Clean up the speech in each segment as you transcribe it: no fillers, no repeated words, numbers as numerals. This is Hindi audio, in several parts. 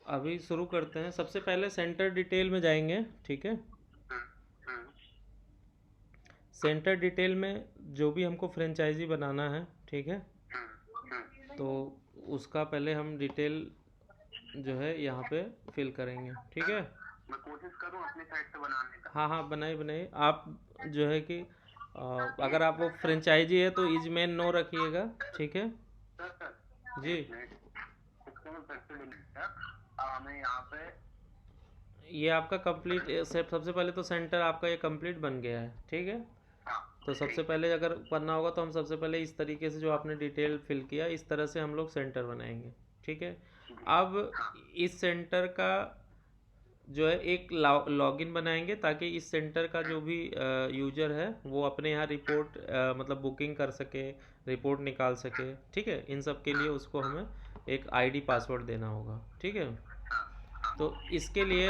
अभी शुरू करते हैं। सबसे पहले सेंटर डिटेल में जाएंगे, ठीक है। सेंटर डिटेल में जो भी हमको फ्रेंचाइजी बनाना है, ठीक है, तो उसका पहले हम डिटेल जो है यहाँ पे फिल करेंगे, ठीक है। मैं कोशिश करूं अपनी साइड से बनाने का। हाँ हाँ, बनाइए बनाइए। आप जो है कि अगर आप वो फ्रेंचाइजी है तो इज मेन नो रखिएगा, ठीक है सर सर जी। एक मिनट, इसको मैं फिर से डिलीट कर। अब हमें यहाँ पे ये आपका कंप्लीट सबसे पहले तो सेंटर आपका ये कंप्लीट बन गया है, ठीक है। हाँ तो सबसे ठीक है। पहले अगर बनना होगा तो हम सबसे पहले इस तरीके से जो आपने डिटेल फिल किया इस तरह से हम लोग सेंटर बनाएंगे, ठीक है। जी अब हाँ इस सेंटर का जो है एक लॉगिन बनाएंगे ताकि इस सेंटर का जो भी यूजर है वो अपने यहाँ रिपोर्ट मतलब बुकिंग कर सके, रिपोर्ट निकाल सके, ठीक है। इन सब के लिए उसको हमें एक आईडी पासवर्ड देना होगा, ठीक है। हाँ हाँ तो इसके लिए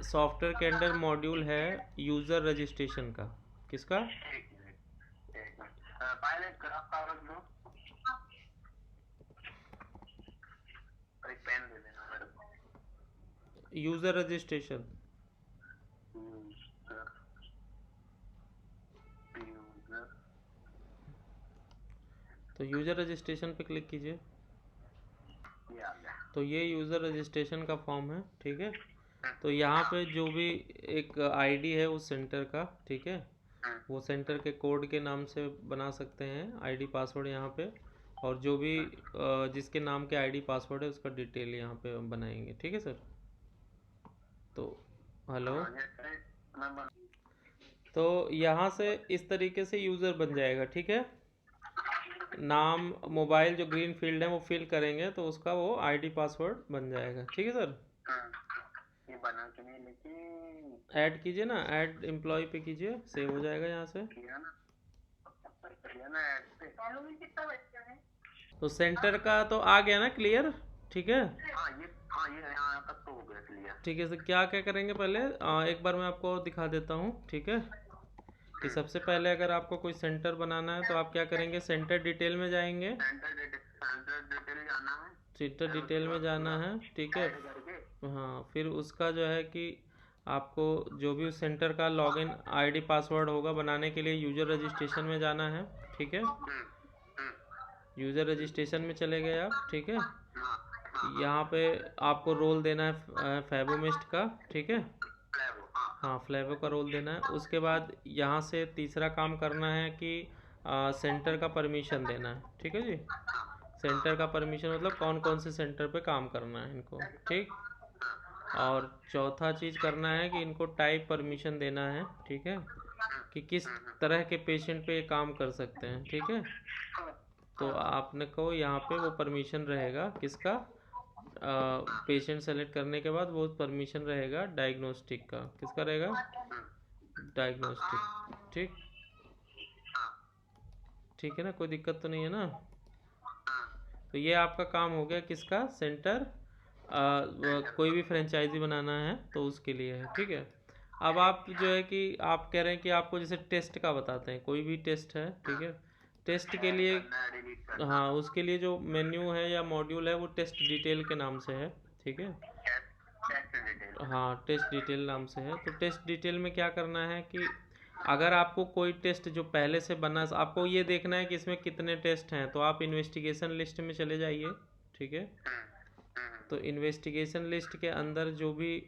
सॉफ्टवेयर के अंदर मॉड्यूल है यूज़र रजिस्ट्रेशन का। किसका? एक मिनट एक मिनट, पायलट ग्राफ कागज लो और एक पेन दे देना मेरे को। User registration. यूजर यूजर तो यूज़र रजिस्ट्रेशन पे क्लिक कीजिए। ये आ गया। तो ये यूज़र रजिस्ट्रेशन का फॉर्म है, ठीक है। तो यहाँ पे जो भी एक आईडी है उस सेंटर का, ठीक है, वो सेंटर के कोड के नाम से बना सकते हैं आईडी पासवर्ड यहाँ पे। और जो भी जिसके नाम के आईडी पासवर्ड है उसका डिटेल यहाँ पे हम बनाएंगे, ठीक है सर। तो हेलो। हाँ जैसे मैं बन तो यहाँ से इस तरीके से यूज़र बन जाएगा, ठीक है। नाम, मोबाइल जो ग्रीन फील्ड है वो फिल करेंगे तो उसका वो आईडी पासवर्ड बन जाएगा, ठीक है सर। ये बना के नहीं लेकिन ऐड कीजिए ना, ऐड एम्प्लॉय पे कीजिए, सेव हो जाएगा यहाँ से। किया ना, किया ना ऐड पे। कितना बच्चे हैं? तो सेंटर का तो आ गया ना क्लियर, ठीक है। हाँ ये यहाँ तक तो हो गया क्लियर। ठीक है सर, क्या क्या करेंगे पहले एक बार मैं आपको और दिखा देता हूँ, ठीक है। कि सबसे पहले अगर आपको कोई सेंटर बनाना है तो आप क्या करेंगे, सेंटर डिटेल में जाएंगे। सेंटर डिटेल जाना है। सेंटर फिर डिटेल उसके में बाद जाना पूरा है, ठीक है। ऐड करके हाँ, फिर उसका जो है कि आपको जो भी उस सेंटर का लॉगिन आईडी पासवर्ड होगा बनाने के लिए यूज़र रजिस्ट्रेशन में जाना है, ठीक है। हम्म, यूज़र रजिस्ट्रेशन में चले गए आप, ठीक है। हाँ हाँ हाँ यहाँ पे आपको रोल देना है फेबोमिस्ट का, ठीक है। फ्लेवो हाँ हाँ हाँ, फ्लेवो का रोल देना है। उसके बाद यहाँ से तीसरा काम करना है कि सेंटर का परमिशन देना है, ठीक है जी। सेंटर का परमिशन मतलब कौन कौन से सेंटर पे काम करना है इनको, ठीक। और चौथा चीज़ करना है कि इनको टाइप परमिशन देना है, ठीक है, कि किस तरह के पेशेंट पे ये काम कर सकते हैं, ठीक है। तो आपने को यहाँ पे वो परमिशन रहेगा किसका, पेशेंट सेलेक्ट करने के बाद वो परमिशन रहेगा डायग्नोस्टिक का। किसका रहेगा? डायग्नोस्टिक, ठीक। ठीक है ना, कोई दिक्कत तो नहीं है ना। तो ये आपका काम हो गया किसका, सेंटर कोई भी फ्रेंचाइजी बनाना है तो उसके लिए है, ठीक है। अब आप जो है कि आप कह रहे हैं कि आपको जैसे टेस्ट का बताते हैं, कोई भी टेस्ट है, ठीक है। टेस्ट के ऐड लिए करना है डिलीट करना। हाँ, उसके लिए जो मेन्यू है या मॉड्यूल है वो टेस्ट डिटेल के नाम से है, ठीक है। टेस्ट डिटेल है। हाँ, टेस्ट डिटेल नाम से है। तो टेस्ट डिटेल में क्या करना है कि अगर आपको कोई टेस्ट जो पहले से बना, आपको ये देखना है कि इसमें कितने टेस्ट हैं, तो आप इन्वेस्टिगेशन लिस्ट में चले जाइए, ठीक है। तो इन्वेस्टिगेशन लिस्ट के अंदर जो भी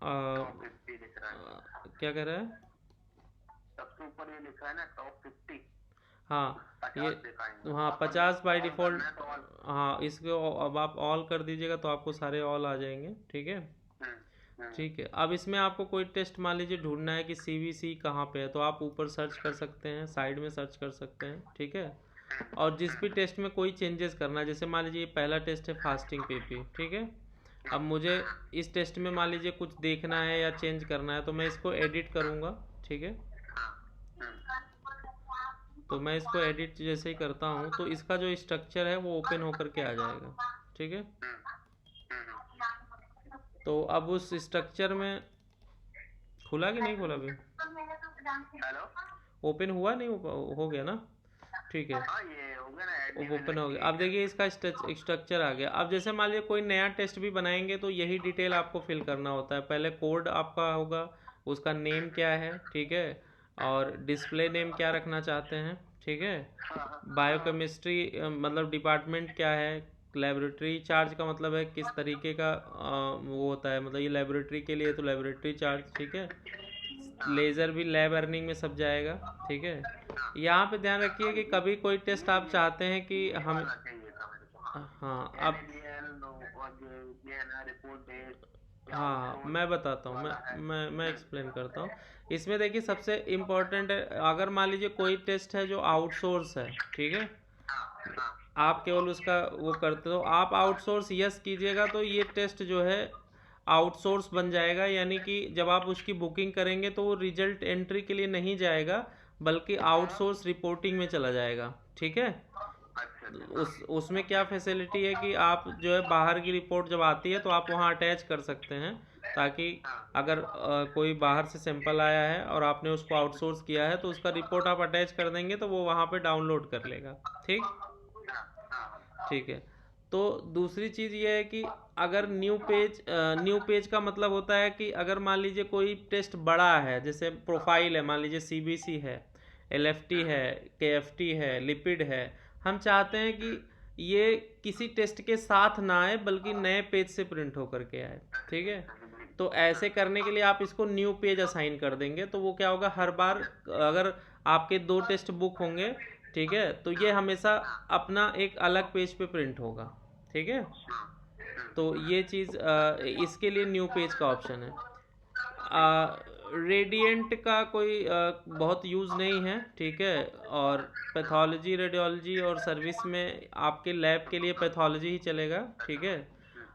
टॉप 50 लिख रहा है। क्या कह रहा है? सबसे ऊपर ये लिखा है ना टॉप 50, हाँ ये, 50 दिखाएंगे हाँ अपन 50 बाय ऑल डिफ़ॉल्ट। करना है तो ऑल। हाँ, इसको अब आप ऑल कर दीजिएगा तो आपको सारे ऑल आ जाएंगे, ठीक है। हम्म, हम्म, ठीक है, अब इसमें आपको कोई टेस्ट मान लीजिए ढूंढना है कि सीवीसी कहाँ पे है, तो आप ऊपर सर्च कर सकते हैं, साइड में सर्च कर सकते हैं, ठीक है। और जिस भी टेस्ट में कोई चेंजेस करना है, जैसे मान लीजिए ये पहला टेस्ट है फास्टिंग पीपी, ठीक है। अब मुझे इस टेस्ट में मान लीजिए कुछ देखना है या चेंज करना है तो मैं इसको एडिट करूँगा, ठीक है। तो मैं इसको एडिट जैसे ही करता हूँ तो इसका जो स्ट्रक्चर है वो ओपन होकर के आ जाएगा, ठीक है। तो अब उस स्ट्रक्चर में खुला कि नहीं खुला अभी? हेलो। ओपन हुआ नहीं, हो गया ना? ठीक है, हाँ ये हो गया ना, ऐड नेम एंड ओपन हो गया। अब देखिए इसका स्ट्रक्चर आ गया। अब जैसे मान लीजिए कोई नया टेस्ट भी बनाएंगे तो यही डिटेल आपको फिल करना होता है। पहले कोड आपका होगा, उसका नेम क्या है, ठीक है, और डिस्प्ले नेम क्या रखना चाहते हैं, ठीक है, बायोकेमिस्ट्री मतलब डिपार्टमेंट क्या है, लेबोरेटरी चार्ज का मतलब है किस तरीके का वो होता है, मतलब ये लेबोरेटरी के लिए तो लेबोरेटरी चार्ज, ठीक है, लेज़र भी लैब अर्निंग में सब जाएगा, ठीक है। यहाँ पे ध्यान रखिए कि कभी कोई टेस्ट आप चाहते हैं कि हम, वाला चाहिए था मेरे को। हाँ, हाँ अब, NADL और ये है ना रिपोर्ट डेट, या हाँ आउटसोर्स मैं बताता हूँ, वाला है। मैं एक्सप्लेन करता हूँ। इसमें देखिए सबसे इम्पोर्टेंट है, अगर मान लीजिए कोई टेस्ट है जो आउटसोर्स है, ठीक है, हाँ हाँ आप केवल उसका वो करते हो, आप आउटसोर्स यस कीजिएगा तो ये टेस्ट जो है आउटसोर्स बन जाएगा। यानी कि जब आप उसकी बुकिंग करेंगे तो वो रिजल्ट एंट्री के लिए नहीं जाएगा, बल्कि आउटसोर्स रिपोर्टिंग में चला जाएगा, ठीक है। अच्छा अच्छा उसमें क्या फैसिलिटी है कि आप जो है बाहर की रिपोर्ट जब आती है तो आप वहाँ अटैच कर सकते हैं, ताकि अगर कोई बाहर से सैंपल आया है और आपने उसको आउटसोर्स किया है तो उसका रिपोर्ट आप अटैच कर देंगे तो वो वहाँ पे डाउनलोड कर लेगा, ठीक, ठीक है। तो दूसरी चीज़ ये है कि अगर न्यू पेज का मतलब होता है कि अगर मान लीजिए कोई टेस्ट बड़ा है, जैसे प्रोफाइल है, मान लीजिए सीबीसी है, एलएफटी है, केएफटी है, लिपिड है, हम चाहते हैं कि ये किसी टेस्ट के साथ ना आए बल्कि नए पेज से प्रिंट होकर के आए, ठीक है। तो ऐसे करने के लिए आप इसको न्यू पेज असाइन कर देंगे तो वो क्या होगा, हर बार अगर आपके 2 टेस्ट बुक होंगे, ठीक है, तो ये हमेशा अपना एक अलग पेज पे प्रिंट होगा, ठीक है। तो ये चीज़ इसके लिए न्यू पेज का ऑप्शन है। रेडिएंट का कोई बहुत यूज़ नहीं है, ठीक है, और पैथोलॉजी, रेडियोलॉजी और सर्विस में आपके लैब के लिए पैथोलॉजी ही चलेगा, ठीक है।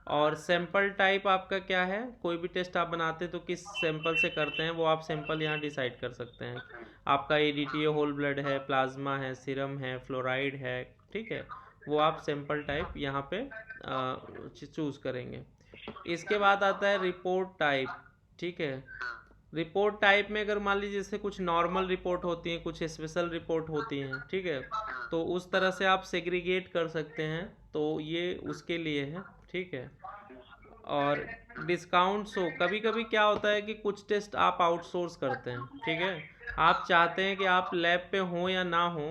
और सैंपल टाइप आपका क्या है, कोई भी टेस्ट आप बनाते हैं तो किस सैंपल से करते हैं वो आप सैंपल यहाँ डिसाइड कर सकते हैं। आपका एडीटी होल ब्लड है, प्लाज्मा है, सीरम है, फ्लोराइड है, ठीक है, वो आप सैंपल टाइप यहाँ पे चूज़ करेंगे। इसके बाद आता है रिपोर्ट टाइप, ठीक है। रिपोर्ट टाइप में अगर मान लीजिए जैसे कुछ नॉर्मल रिपोर्ट होती हैं, कुछ स्पेशल रिपोर्ट होती हैं, ठीक है, तो उस तरह से आप सेग्रीगेट कर सकते हैं, तो ये उसके लिए है, ठीक है। और डिस्काउंट्स हो, कभी कभी क्या होता है कि कुछ टेस्ट आप आउटसोर्स करते हैं, ठीक है, आप चाहते हैं कि आप लैब पे हो या ना हो,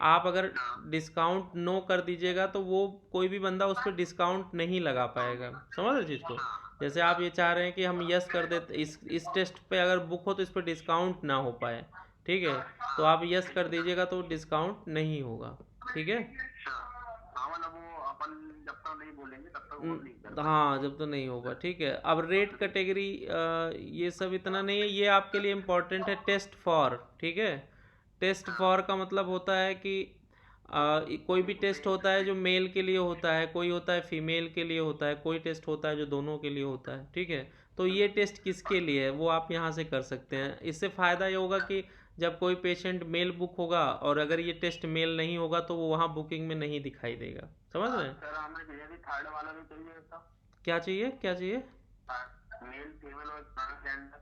आप अगर डिस्काउंट नो कर दीजिएगा तो वो कोई भी बंदा उस पर डिस्काउंट नहीं लगा पाएगा, समझ रहे चीज़ को। जैसे आप ये चाह रहे हैं कि हम यस कर देते, इस टेस्ट पे अगर बुक हो तो इस पर डिस्काउंट ना हो पाए, ठीक है, तो आप यस कर दीजिएगा तो डिस्काउंट नहीं होगा, ठीक है। हाँ, मतलब वो अपन जब तक नहीं बोलेंगे तब तक वो नहीं कर हाँ जब तो नहीं होगा, ठीक है। अब रेट कैटेगरी ये सब इतना नहीं है, ये आपके लिए इम्पोर्टेंट है टेस्ट फॉर, ठीक है। टेस्ट फॉर का मतलब होता है कि कोई भी टेस्ट होता है जो मेल के लिए होता है, कोई होता है फीमेल के लिए होता है, कोई टेस्ट होता है जो दोनों के लिए होता है, ठीक है। तो ये टेस्ट किसके लिए है वो आप यहाँ से कर सकते हैं। इससे फ़ायदा ये होगा कि जब कोई पेशेंट मेल बुक होगा और अगर ये टेस्ट मेल नहीं होगा तो वो वहाँ बुकिंग में नहीं दिखाई देगा, समझ रहे हैं। सर हमें चाहिए भी थर्ड वाला भी चाहिए था, क्या चाहिए, क्या चाहिए। मेल फीमेल और ट्रांसजेंडर।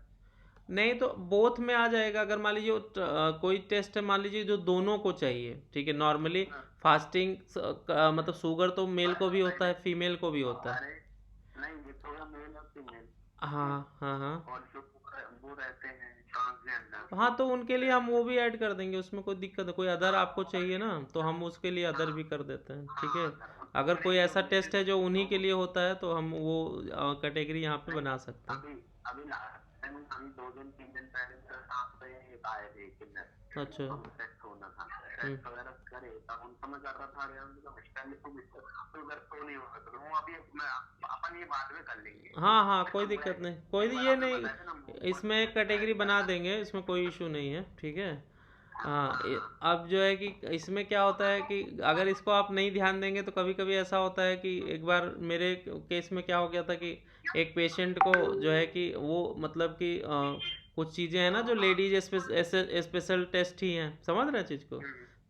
नहीं तो बोथ में आ जाएगा। अगर मान लीजिए कोई टेस्ट है, मान लीजिए जो दोनों को चाहिए, ठीक है, नॉर्मली फास्टिंग मतलब शुगर तो मेल को भी होता है, फीमेल को भी होता है। अरे नहीं, ये तो मेल और फीमेल, हाँ हाँ हाँ और जो वो रहते हैं ट्रांसजेंडर। हाँ, तो उनके लिए हम वो भी ऐड कर देंगे, उसमें कोई दिक्कत है। कोई अदर आपको चाहिए ना तो हम उसके लिए अदर भी कर देते हैं, ठीक है। अगर कोई ऐसा टेस्ट है जो उन्हीं के लिए होता है तो हम वो कैटेगरी यहाँ पे बना सकते हैं। अभी अभी लास्ट टाइम हम 2 दिन 3 दिन पहले सर आपसे आए थे किन्नर, अच्छा। टेस्ट होना था, टेस्ट वगैरह करे तब उन समय कर रहा था, अरे उनका हॉस्टल में तो उधर तो नहीं होगा, तो वो अभी अपन ये बाद में कर लेंगे। हाँ हाँ कोई दिक्कत नहीं, कोई ये नहीं, इसमें एक कैटेगरी बना देंगे, इसमें कोई इशू नहीं है, ठीक है। हाँ अब जो है कि इसमें क्या होता है कि अगर इसको आप नहीं ध्यान देंगे तो कभी कभी ऐसा होता है कि एक बार मेरे केस में क्या हो गया था कि एक पेशेंट को जो है कि वो मतलब कि कुछ चीज़ें हैं ना जो लेडीज स्पेशल टेस्ट ही हैं, समझ रहे हैं चीज़ को।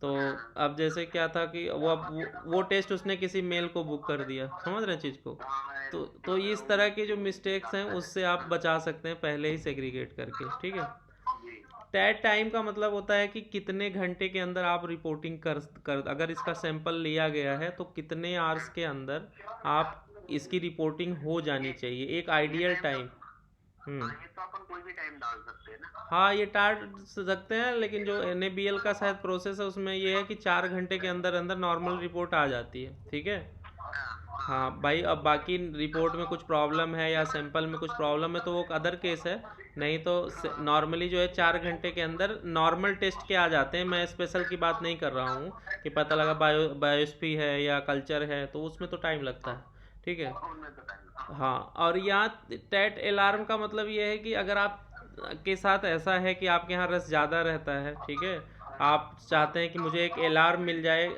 तो अब जैसे क्या था कि वो टेस्ट उसने किसी मेल को बुक कर दिया, समझ रहे हैं चीज़ को। तो इस तरह के जो मिस्टेक्स हैं उससे आप बचा सकते हैं पहले ही सेग्रीगेट करके, ठीक है। टैट टाइम का मतलब होता है कि कितने घंटे के अंदर आप रिपोर्टिंग कर अगर इसका सैंपल लिया गया है तो कितने आवर्स के अंदर आप इसकी रिपोर्टिंग हो जानी चाहिए, एक आइडियल टाइम। हाँ, ये तो अपन कोई भी टाइम डाल सकते हैं ना। हाँ ये टार सकते हैं, लेकिन जो NABL का शायद प्रोसेस है उसमें ये है कि 4 घंटे के अंदर अंदर नॉर्मल रिपोर्ट आ जाती है, ठीक है। हाँ भाई, अब बाकी रिपोर्ट में कुछ प्रॉब्लम है या सैंपल में कुछ प्रॉब्लम है तो वो अदर केस है। नहीं तो नॉर्मली जो है 4 घंटे के अंदर नॉर्मल टेस्ट के आ जाते हैं। मैं स्पेशल की बात नहीं कर रहा हूँ कि पता लगा बायोस्पी है या कल्चर है, तो उसमें तो टाइम लगता है, ठीक है। उनमें तो टाइम। हाँ, और यहाँ टैट अलार्म का मतलब ये है कि अगर आप के साथ ऐसा है कि आपके यहाँ रस ज़्यादा रहता है, ठीक है, आप चाहते हैं कि मुझे एक अलार्म मिल जाए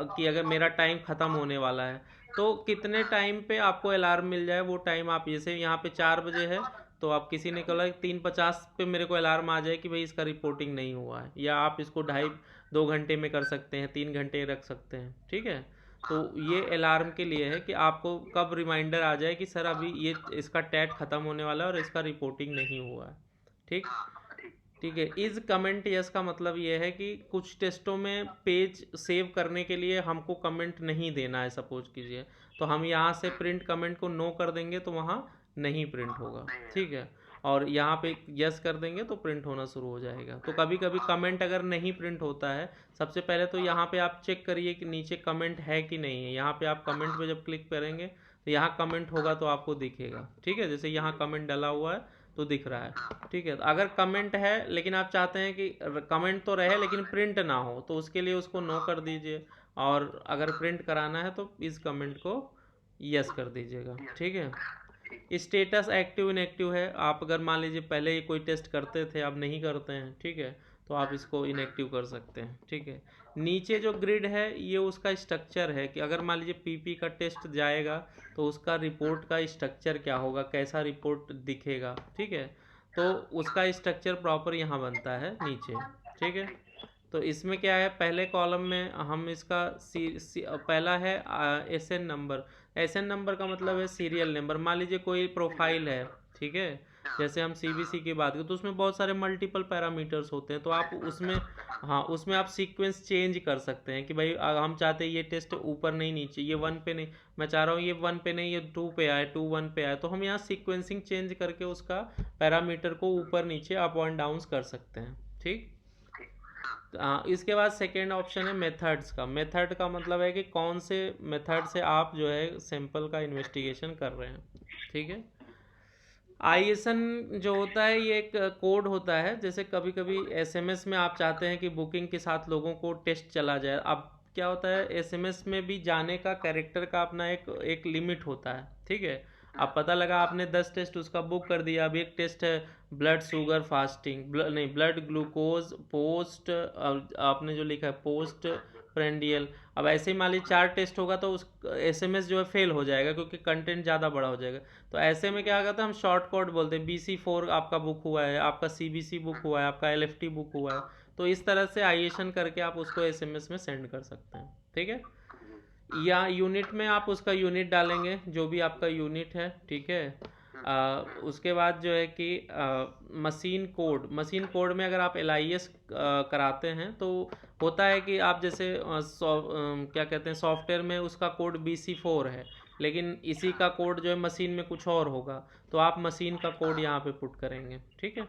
कि अगर मेरा टाइम ख़त्म होने वाला है, तो कितने टाइम पे आपको अलार्म मिल जाए वो टाइम आप, जैसे यहाँ पे 4 बजे है तो आप किसी ने कहा 3:50 पे मेरे को अलार्म आ जाए कि भाई इसका रिपोर्टिंग नहीं हुआ है, या आप इसको 2.5 2 घंटे में कर सकते हैं, 3 घंटे रख सकते हैं, ठीक है। तो ये अलार्म के लिए है कि आपको कब रिमाइंडर आ जाए कि सर अभी ये इसका टैट ख़त्म होने वाला है और इसका रिपोर्टिंग नहीं हुआ है, ठीक। ठीक है, इज कमेंट यस का मतलब ये है कि कुछ टेस्टों में पेज सेव करने के लिए हमको कमेंट नहीं देना है, सपोज कीजिए, तो हम यहाँ से प्रिंट कमेंट को नो कर देंगे तो वहाँ नहीं प्रिंट होगा, ठीक है। और यहाँ पे यस कर देंगे तो प्रिंट होना शुरू हो जाएगा। तो कभी कभी कमेंट अगर नहीं प्रिंट होता है, सबसे पहले तो यहाँ पे आप चेक करिए कि नीचे कमेंट है कि नहीं है। यहाँ पे आप कमेंट पे जब क्लिक करेंगे तो यहाँ कमेंट होगा तो आपको दिखेगा, ठीक है। जैसे यहाँ कमेंट डाला हुआ है तो दिख रहा है, ठीक है। तो अगर कमेंट है लेकिन आप चाहते हैं कि कमेंट तो रहे लेकिन प्रिंट ना हो, तो उसके लिए उसको नो कर दीजिए, और अगर प्रिंट कराना है तो इस कमेंट को यस कर दीजिएगा, ठीक है। स्टेटस एक्टिव इनएक्टिव है, आप अगर मान लीजिए पहले ही कोई टेस्ट करते थे अब नहीं करते हैं, ठीक है, तो आप इसको इनएक्टिव कर सकते हैं, ठीक है। नीचे जो ग्रिड है ये उसका स्ट्रक्चर है कि अगर मान लीजिए PP का टेस्ट जाएगा तो उसका रिपोर्ट का स्ट्रक्चर क्या होगा, कैसा रिपोर्ट दिखेगा, ठीक है। तो उसका स्ट्रक्चर प्रॉपर यहाँ बनता है नीचे, ठीक है। तो इसमें क्या है, पहले कॉलम में हम इसका पहला है SN नंबर। SN नंबर का मतलब है सीरियल नंबर। मान लीजिए कोई प्रोफाइल है, ठीक है, जैसे हम CBC की बात करें तो उसमें बहुत सारे मल्टीपल पैरामीटर्स होते हैं, तो आप उसमें, हाँ उसमें आप सीक्वेंस चेंज कर सकते हैं कि भाई हम चाहते हैं ये टेस्ट ऊपर नहीं नीचे, ये 1 पे नहीं, मैं चाह रहा हूँ ये 1 पे नहीं, ये 2 पे आए, 2 1 पे आए, तो हम यहाँ सीक्वेंसिंग चेंज करके उसका पैरामीटर को ऊपर नीचे अप एंड डाउन कर सकते हैं, ठीक। इसके बाद सेकेंड ऑप्शन है मेथड्स का। मेथड का मतलब है कि कौन से मेथड से आप जो है सैंपल का इन्वेस्टिगेशन कर रहे हैं, ठीक है। ISN जो होता है ये एक कोड होता है। जैसे कभी कभी SMS में आप चाहते हैं कि बुकिंग के साथ लोगों को टेस्ट चला जाए। अब क्या होता है, SMS में भी जाने का कैरेक्टर का अपना एक एक लिमिट होता है, ठीक है। अब पता लगा आपने 10 टेस्ट उसका बुक कर दिया, अब एक टेस्ट है ब्लड शुगर फास्टिंग, नहीं ब्लड ग्लूकोज पोस्ट, आपने जो लिखा है पोस्ट प्रेंडियल। अब ऐसे ही मान लीजिए 4 टेस्ट होगा तो उस SMS जो है फेल हो जाएगा क्योंकि कंटेंट ज़्यादा बड़ा हो जाएगा। तो ऐसे में क्या करते हैं, हम शॉर्ट कोड बोलते हैं, BC4 आपका बुक हुआ है, आपका CBC बुक हुआ है, आपका LFT बुक हुआ है। तो इस तरह से आइएशन करके आप उसको SMS में सेंड कर सकते हैं, ठीक है। या यूनिट में आप उसका यूनिट डालेंगे, जो भी आपका यूनिट है, ठीक है। उसके बाद जो है कि मशीन कोड में अगर आप LIS कराते हैं तो होता है कि आप जैसे क्या कहते हैं, सॉफ्टवेयर में उसका कोड BC4 है लेकिन इसी का कोड जो है मशीन में कुछ और होगा, तो आप मशीन का कोड यहाँ पे पुट करेंगे, ठीक है।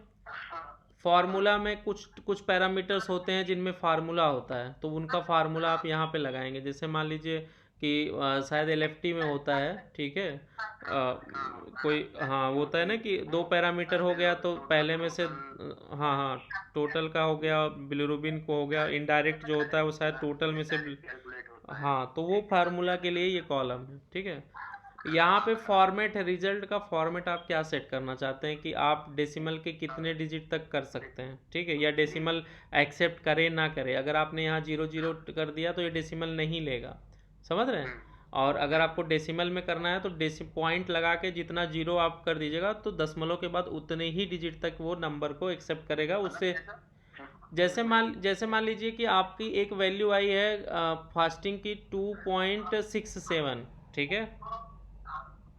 फार्मूला में कुछ कुछ पैरामीटर्स होते हैं जिनमें फार्मूला होता है, तो उनका फार्मूला आप यहाँ पे लगाएंगे। जैसे मान लीजिए कि शायद LFT में होता है, ठीक है, कोई हाँ होता है ना कि 2 पैरामीटर हो गया तो पहले में से हाँ हाँ टोटल का हो गया, बिलिरुबिन को हो गया, इनडायरेक्ट जो होता है वो शायद टोटल में से हाँ, तो वो फार्मूला के लिए ये कॉलम है, ठीक है। यहाँ पे फॉर्मेट है, रिजल्ट का फॉर्मेट आप क्या सेट करना चाहते हैं कि आप डेसिमल के कितने डिजिट तक कर सकते हैं, ठीक है, या डेसिमल एक्सेप्ट करे ना करे। अगर आपने यहाँ 0 0 कर दिया तो ये डेसिमल नहीं लेगा, समझ रहे हैं। और अगर आपको डेसिमल में करना है तो पॉइंट लगा के जितना 0 आप कर दीजिएगा तो दशमलव के बाद उतने ही डिजिट तक वो नंबर को एक्सेप्ट करेगा। उससे जैसे मान लीजिए कि आपकी एक वैल्यू आई है फास्टिंग की 2.67, ठीक है,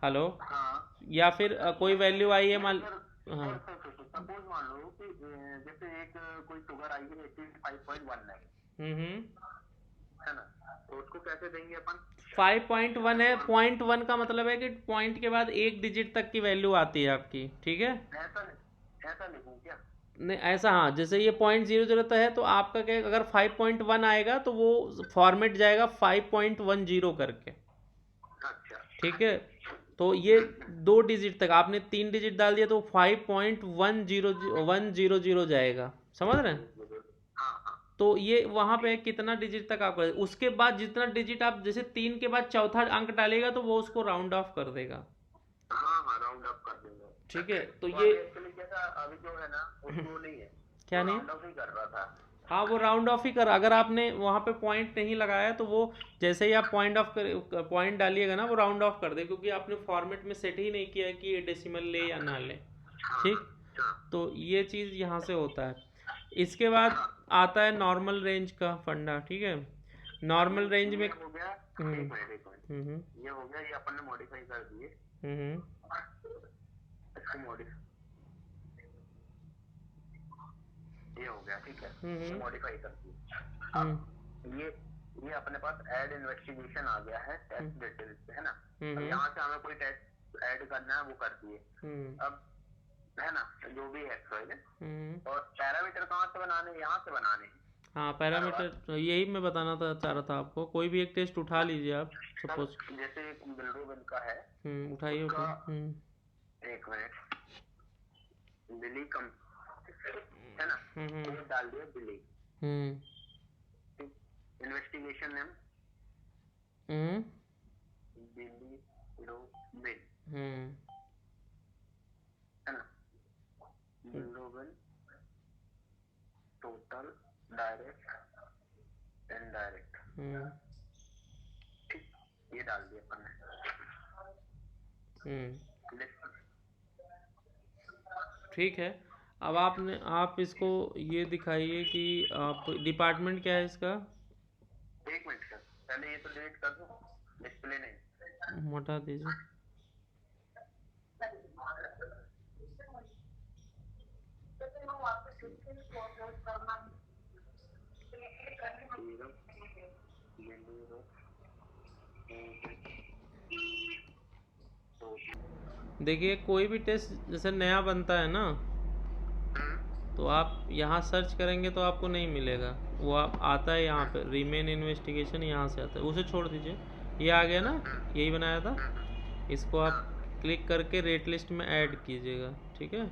हेलो, या फिर कोई वैल्यू आई है मान, हाँ सपोज मान लो कि जैसे एक पावर आई है 85.19, है ना, तो उसको कैसे देंगे अपन? 5.1 है, 0.1 का मतलब है कि पॉइंट के बाद एक डिजिट तक की वैल्यू आती है आपकी, ठीक है। ऐसा लिखूं क्या? नहीं ऐसा, हाँ, जैसे ये 0.00 तो है, तो आपका क्या है, अगर 5.1 आएगा तो वो फॉर्मेट जाएगा 5.10 करके, अच्छा, ठीक है। तो ये 2 डिजिट तक, आपने 3 डिजिट डाल दिया तो 5.1010 जाएगा, समझ रहे हैं। हाँ हाँ तो ये वहां पे कितना डिजिट तक आपका, उसके बाद जितना डिजिट आप जैसे 3 के बाद चौथा अंक डालेगा तो वो उसको राउंड ऑफ कर देगा, हाँ हाँ, राउंड अप कर देंगे। ठीक है। तो तो ये अभी एक्चुअली क्या, अभी जो है ना उसको नहीं है, क्या तो नहीं, राउंड अप ही कर रहा था। हाँ वो राउंड ऑफ ही कर, अगर आपने वहां पे पॉइंट नहीं लगाया तो वो जैसे ही आप पॉइंट डालिएगा ना वो राउंड ऑफ कर दे, क्योंकि आपने फॉर्मेट में सेट ही नहीं किया है कि ये डेसिमल ले या ना ले, हाँ ठीक। हाँ तो ये चीज़ यहाँ से होता है। इसके बाद हाँ। आता है नॉर्मल रेंज का फंडा, ठीक है। नॉर्मल रेंज में ये हो गया, हम्म एक मिनट एक मिनट, हम्म ये हो गया, ये अपन ने मॉडिफाई कर दिए, हम्म इसको मॉडिफाई, ये हो गया, ठीक है, ये हम्म मॉडिफाई कर दिए। हम्म अब ये अपने पास ऐड इन्वेस्टिगेशन आ गया है टेस्ट डिटेल्स पे, है ना। अब हम्म यहाँ से हमें कोई टेस्ट ऐड करना है, वो कर दिए। हम्म अब है ना, जो भी है सॉरी, हम्म और पैरामीटर कहाँ से बनाने हैं? यहाँ से बनाने हैं। हाँ, हर बार पैरामीटर यही मैं बताना था, चाह रहा था आपको, कोई भी एक टेस्ट उठा लीजिए आप, सब, सपोज। जैसे एक बिल्डोबिल का है, उठाइए उसका उठाइए एक मिनट, बिली कम, है ना, हम्म वो डाल दिया बिली, हम्म इन्वेस्टिगेशन नेम हम्म बिली लो बिल, हम्म है ना, बिल्डोबिल टोटल डायरेक्ट इनडायरेक्ट, हम्म ठीक, ये डाल दिया अपन ने लिस्ट। ठीक है। अब आप इसको ये दिखाइए कि आप डिपार्टमेंट क्या है इसका, एक मिनट सर, पहले ये तो डिलीट कर दो, डिस्प्ले नहीं। हटा दीजिए। जीरो जीरो तो देखिए कोई भी टेस्ट जैसे नया बनता है ना, तो आप यहाँ सर्च करेंगे तो आपको नहीं मिलेगा, वो आप आता है यहाँ पे रीमेन इन्वेस्टिगेशन, यहाँ से आता है, उसे छोड़ दीजिए। ये आ गया ना, यही बनाया था, इसको आप क्लिक करके रेट लिस्ट में ऐड कीजिएगा, ठीक है।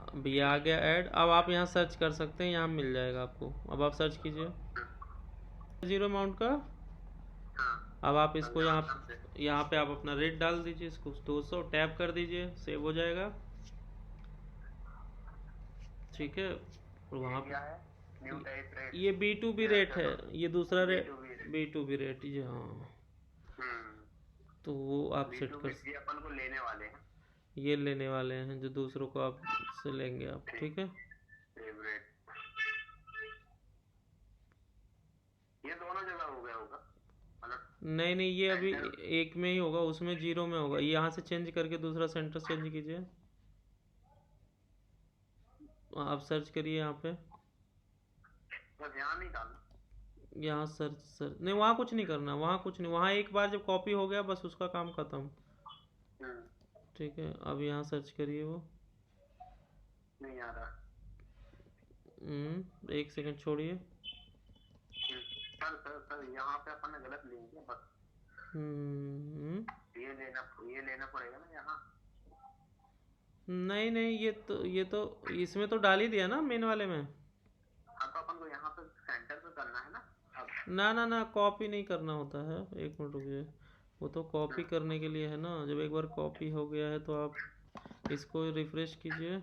अब ये आ गया ऐड, अब आप यहाँ सर्च कर सकते हैं, यहाँ मिल जाएगा आपको। अब आप सर्च कीजिए जीरो अमाउंट का। अब आप इसको यहाँ पे आप अपना रेट डाल दीजिए, इसको 200 टैप कर दीजिए, सेव हो जाएगा, ठीक है। और वहाँ क्या है, न्यू टाइप पे रेट, ये B2B रेट है, ये दूसरा रेट B2B B2B रेट, ये हाँ, तो वो आप सेट कर, ये अपन को लेने वाले हैं, ये लेने वाले हैं जो दूसरों को आप से लेंगे आप, ठीक है। फेवरेट, ये दोनों जगह हो गया होगा मतलब। नहीं नहीं, ये अभी एक में ही होगा, उसमें जीरो में होगा, ये यहाँ से चेंज करके दूसरा सेंटर चेंज कीजिए, आप सर्च करिए यहाँ पे, बस यहाँ नहीं डालना। यहाँ सर्च नहीं, वहाँ कुछ नहीं करना, वहाँ कुछ नहीं, वहाँ एक बार जब कॉपी हो गया बस उसका काम खत्म, ठीक है। अब यहाँ सर्च करिए, वो नहीं आ रहा। एक सेकंड छोड़िए। सर सर सर, यहाँ पे अपन ने गलत लिंक किया बस, ये लेना पड़ेगा ना यहाँ। नहीं नहीं, ये तो इसमें तो डाल ही दिया ना मेन वाले में। हाँ, तो अपन को यहाँ पे सेंटर पे करना है ना अब। ना ना ना, कॉपी नहीं करना होता है, एक मिनट रुकिए, वो तो कॉपी करने के लिए है ना, जब एक बार कॉपी हो गया है तो आप इसको रिफ्रेश कीजिए,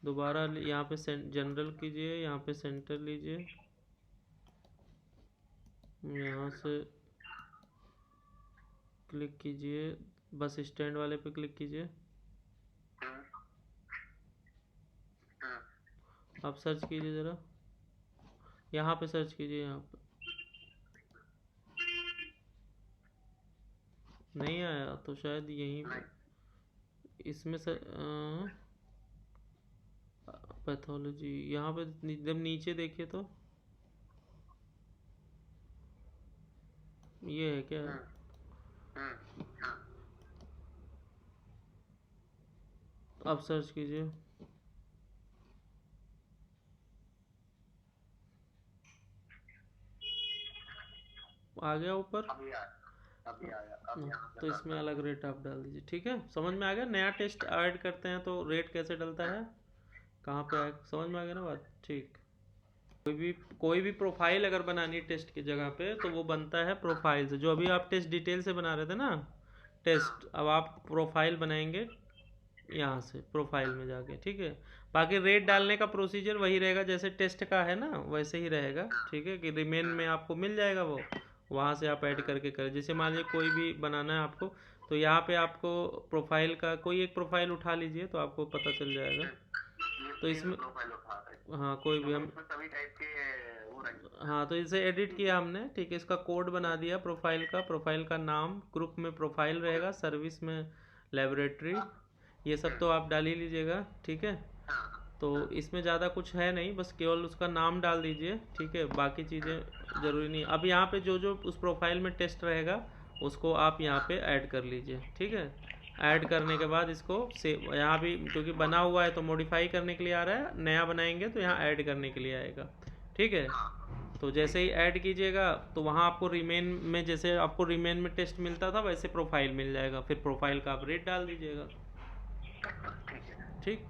दोबारा यहाँ पे जनरल कीजिए, यहाँ पे सेंटर लीजिए, यहाँ से क्लिक कीजिए, बस स्टैंड वाले पे क्लिक कीजिए, आप सर्च कीजिए ज़रा, यहाँ पे सर्च कीजिए, यहाँ पे नहीं आया तो शायद यहीं नहीं। इसमें से पैथोलॉजी यहाँ पे जब नीचे देखिए तो ये है क्या? हाँ। अब सर्च कीजिए। आ गया ऊपर। अभी आया, अभी आया, अब हाँ, यहाँ पे तो इसमें करना। अलग रेट आप डाल दीजिए। ठीक है, समझ में आ गया। नया टेस्ट ऐड करते हैं तो रेट कैसे डलता है, कहाँ पे आए, समझ में आ गया ना बात। ठीक। कोई भी प्रोफाइल अगर बनानी है टेस्ट की जगह पे तो वो बनता है प्रोफाइल से। जो अभी आप टेस्ट डिटेल से बना रहे थे ना टेस्ट, अब आप प्रोफाइल बनाएंगे यहाँ से प्रोफाइल में जाके। ठीक है, बाकी रेट डालने का प्रोसीजर वही रहेगा जैसे टेस्ट का है ना, वैसे ही रहेगा। ठीक है, कि रिमेन में आपको मिल जाएगा वो, वहाँ से आप ऐड करके करें। जैसे मान लीजिए कोई भी बनाना है आपको, तो यहाँ पे आपको प्रोफाइल का कोई एक प्रोफाइल उठा लीजिए तो आपको पता चल जाएगा। ये तो फीमेल इसमें प्रोफाइल उठा रहे हैं, हाँ कोई भी क्योंकि हम, उसमें सभी टाइप के वो रहेंगे। हाँ तो इसे एडिट किया हमने। ठीक है, इसका कोड बना दिया प्रोफाइल का नाम, ग्रुप में प्रोफाइल रहेगा, सर्विस में लेबोरेटरी, ये सब तो आप डाल ही लीजिएगा। ठीक है, तो इसमें ज़्यादा कुछ है नहीं, बस केवल उसका नाम डाल दीजिए। ठीक है, बाकी चीज़ें ज़रूरी नहीं। अब यहाँ पे जो जो उस प्रोफाइल में टेस्ट रहेगा उसको आप यहाँ पे ऐड कर लीजिए। ठीक है, ऐड करने के बाद इसको से यहाँ भी क्योंकि बना हुआ है तो मॉडिफाई करने के लिए आ रहा है, नया बनाएंगे तो यहाँ ऐड करने के लिए आएगा। ठीक है, तो जैसे ही ऐड कीजिएगा तो वहाँ आपको रिमेन में, जैसे आपको रिमेन में टेस्ट मिलता था वैसे प्रोफाइल मिल जाएगा, फिर प्रोफाइल का आप रेट डाल दीजिएगा। ठीक है। ठीक,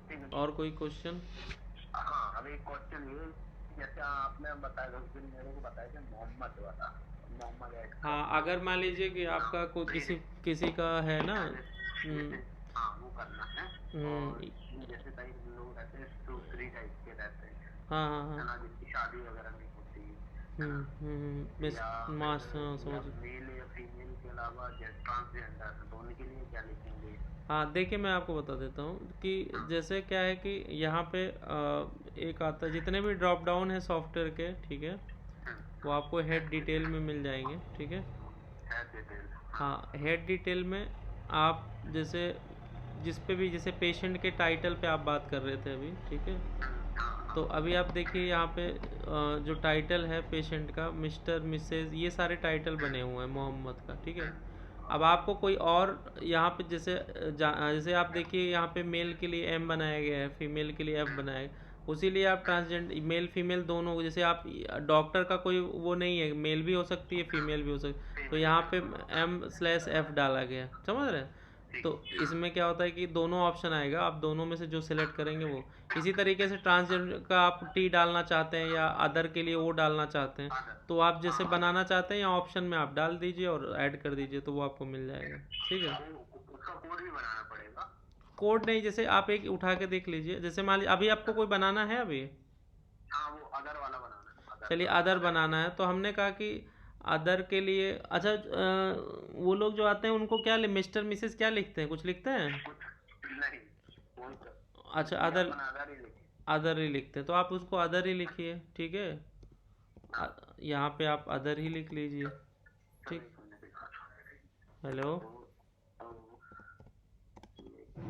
ठीक है। और कोई क्वेश्चन? हाँ, अभी क्वेश्चन ये, जैसे आपने बताया उस दिन मेरे को बताया कि मोहम्मद वाला, मोहम्मद ऐड हाँ, करना। अगर मान लीजिए कि आपका कोई किसी किसी का है ना। हम्म, जैसे हाँ वो करना है। और हम्म, जैसे कई लोग रहते हैं दूसरी टाइप के रहते हैं, हाँ हाँ हाँ, है ना, जिनकी शादी वगैरह नहीं होती है ना, मिस या मास, फिर हाँ या समझ। मेल या फीमेल के अलावा जैसे ट्रांसजेंडर है, तो उनके लिए क्या लिखेंगे? हाँ देखिए, मैं आपको बता देता हूँ कि हाँ। जैसे क्या है कि यहाँ पे एक आता है, जितने भी ड्रॉप डाउन है सॉफ्टवेयर के, ठीक है, वो आपको हेड डिटेल में मिल जाएंगे। ठीक है, है डिटेल। हाँ हेड डिटेल में आप जैसे जिस पे भी, जैसे पेशेंट के टाइटल पे आप बात कर रहे थे अभी। ठीक है, तो अभी आप देखिए यहाँ पे जो टाइटल है पेशेंट का, मिस्टर मिसेज, ये सारे टाइटल बने हुए हैं मोहम्मद का। ठीक है, अब आपको कोई और यहाँ पे जैसे जैसे आप देखिए यहाँ पे मेल के लिए एम बनाया गया है, फीमेल के लिए एफ बनाया है। उसी लिए आप ट्रांसजेंडर मेल फीमेल दोनों, जैसे आप डॉक्टर का कोई वो नहीं है, मेल भी हो सकती है फीमेल भी हो सकती है, तो यहाँ पे M/F डाला गया, समझ रहे हैं। तो इसमें क्या होता है कि दोनों ऑप्शन आएगा, आप दोनों में से जो सिलेक्ट करेंगे वो। इसी तरीके से ट्रांसजेंडर का आप टी डालना चाहते हैं या अदर के लिए वो डालना चाहते हैं, तो आप जैसे बनाना चाहते हैं या ऑप्शन में आप डाल दीजिए और ऐड कर दीजिए तो वो आपको मिल जाएगा। ठीक है, उसका कोड भी बनाना पड़ेगा। कोड नहीं, जैसे आप एक उठा के देख लीजिए, जैसे मान लीजिए अभी आपको कोई बनाना है अभी। हाँ, वो अदर वाला बनाना है, अदर चलिए अदर बनाना है तो हमने कहा कि अदर के लिए, अच्छा वो लोग जो आते हैं उनको क्या मिस्टर मिसेस क्या लिखते हैं, कुछ लिखते हैं? कुछ नहीं, वो अच्छा, ये अदर, अपन अदर ही लिखे। अदर ही लिखते हैं तो आप उसको अदर ही लिखिए। ठीक है, यहाँ पे आप अदर ही लिख लीजिए। ठीक, हेलो,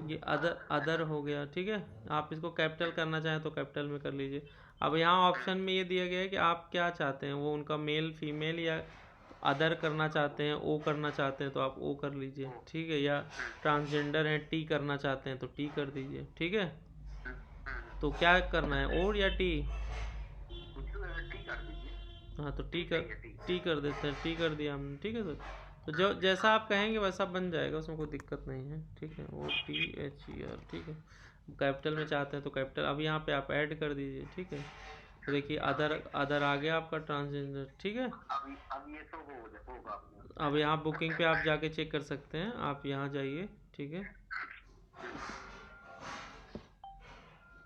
ये अदर अदर हो गया। ठीक है, आप इसको कैपिटल करना चाहें तो कैपिटल में कर लीजिए। अब यहाँ ऑप्शन में ये दिया गया है कि आप क्या चाहते हैं, वो उनका मेल फीमेल या अदर करना चाहते हैं, ओ करना चाहते हैं तो आप ओ कर लीजिए। ठीक है, या ट्रांसजेंडर हैं टी करना चाहते हैं तो टी कर दीजिए। ठीक है, तो क्या करना है, और या टी? टी कर दीजिए। हाँ तो टी चाहिए, टी। टी कर देते हैं, टी कर दिया हमने। ठीक है सर, तो जो जैसा आप कहेंगे वैसा बन जाएगा, उसमें कोई दिक्कत नहीं है। ठीक है, OTHER। ठीक है, कैपिटल में चाहते हैं तो कैपिटल। अब यहाँ पे आप ऐड कर दीजिए। ठीक है, तो देखिए अदर अदर आ गया आपका ट्रांसजेंडर। ठीक है, अब ये तो होगा अपने। अब यहाँ बुकिंग पे आप जाके चेक कर सकते हैं, आप यहाँ जाइए। ठीक है,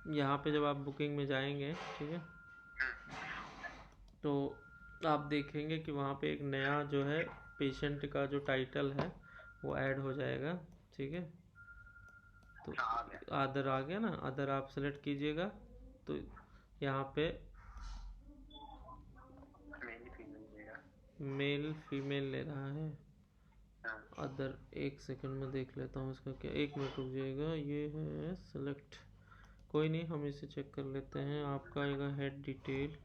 यहाँ पे जब आप बुकिंग में जाएंगे, ठीक है, तो आप देखेंगे कि वहाँ पे एक नया जो है पेशेंट का जो टाइटल है वो ऐड हो जाएगा। ठीक है, तो अदर आ गया ना, अदर आप सेलेक्ट कीजिएगा तो यहाँ पे मेल फीमेल ले रहा है। हाँ, अदर, एक सेकंड में देख लेता हूँ इसका क्या, 1 मिनट रुक जाइएगा। ये है सेलेक्ट, कोई नहीं, हम इसे चेक कर लेते हैं। आपका आएगा हेड डिटेल,